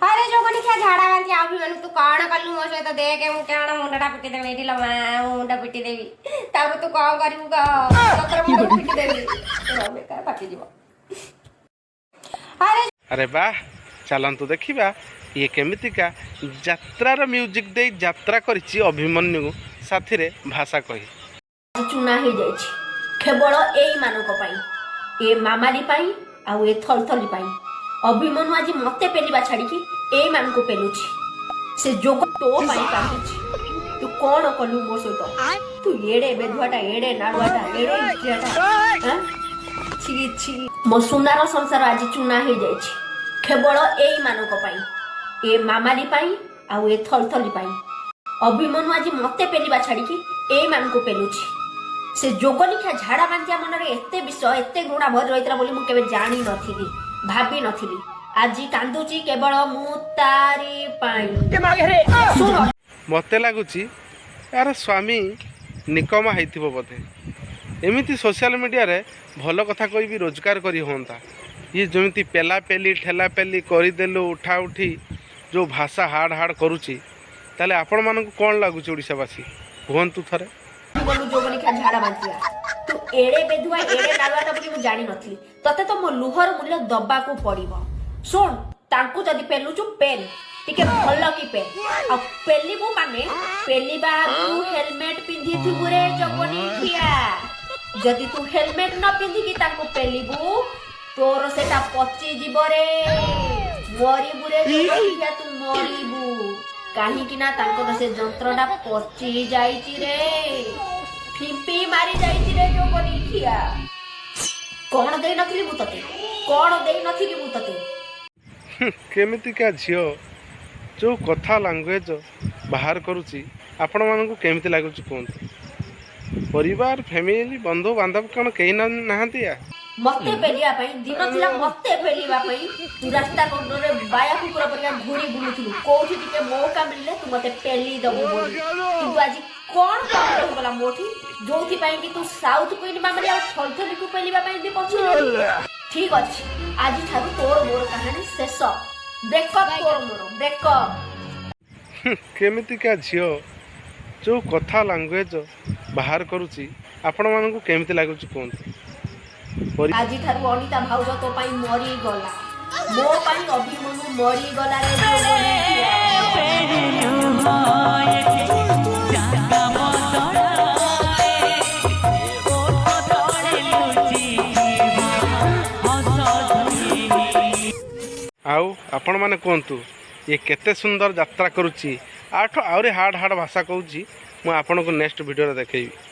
अरे जो बनी क्या झाड़ा बांधी आ भी तू कौन कलु मो सहित देखे मु क्या मुंडा पिटी देबी एठी लमा मुंडा पिटी देबी तापर तू कौन करिवु सतर मुंडा पिटी देबी तो बेकार पाटी जीव। अरे वाह चलतु देखा ये केमितिका यात्रार म्यूजिक दे यात्रा करिछि अभिमन्यु साथी रे भाषा कही चुना हो जाए केवल एई मानक पाई ए मामाली पाई आउ ए थलथली पाई अभिमन्यु आज मते पेलिबा छाड़ी एई मानक पेलुछि से जोग तो पाई काटुछि तू कौन कलु मो सहित तू एडे बेधुआटा एडे नाडुआटा एडे इटियाटा हां छी छी मो सुनार संसार आज चुना हो जाए केवल एई मानक पाई ए मामाली पाई आउ ए थलथली पाई अभिमन्यु आज मते पेलिबा छाड़ी एई मानक पेलुछि से जोग लिखा झाड़ा बांधिया मन रे एते विष एते घृणा भर रहितला बोली मु केबे जानि नथिली भाबी नथिली आज कांदुची केवल मु तारी पाई मते लागुची यार स्वामी निकमा हैथिबो बोधे एमिति सोशल मीडिया रे भल कथा कोई भी रोजगार करी होंता ये जमिति पेला पेली ठेला पेली करदेलु उठा उठी जो भाषा हाड़ हाड़ करुची ताले आपण मानक कौन लगुच ओडिशावासी कहतु थरे झाड़ा बांधिया तू एड़े बेधुआ एड़े नालुआटा बोली मु जानि नथली तते तो मो लुहर मूल्य दबा को पड़िबो सुन तांकु जदी पेलुचु पेल टिके भल की पेल आ पेलिबु माने पेलिबा तू हेलमेट पिंधी थिबु रे जगनी खिया जदी तू हेलमेट न पिंधी की तांकु पेलिबु तोर सेटा पची जीव रे मरिबु रे जगनी तू मरिबु कहीं ना से जंत्रटा पची जाइची रे फिंपी मारी जाइची रे जो बनी खिया कौन दे नथिली मु तते कौन दे नथिली मु तते केमितिका झियो जो कथा लैंग्वेज बाहर करुची आपण मानकु केमिति लागुची कोन परिवार फैमिली बंधु बांधव कौन कहीं नाहंती या मते पेलिया पई दिन थिला मते पेलिबा पई तू रास्ता कोन रे बाया कुकुर परिया घुरी बुलुथिलु कोठी टिके मौका मिलले तू मते पेली दबु बोली किंतु आज कोन काम गला मोठी जोथि पई कि तू साउथ क्वीन मामले आ थलथली को पेलिबा पई भी पछी ठीक अछि आज थारु तोर मोर कहानी शेष ब्रेकअप तोर मोर ब्रेकअप केमितिका झियो जो कथा लैंग्वेज बाहर करुची आपण मानकु केमिति लागुची कोन आज ठारू अनिता भाउज तो पाई मरी गला मो पाई अभिमन्यु मरी गला रे आउ आपण माने कोंतु ये केते सुंदर यात्रा करुची आठ आउरी हार्ड हार्ड भाषा कहूची मु आपन को नेक्स्ट वीडियो रे देखैबी।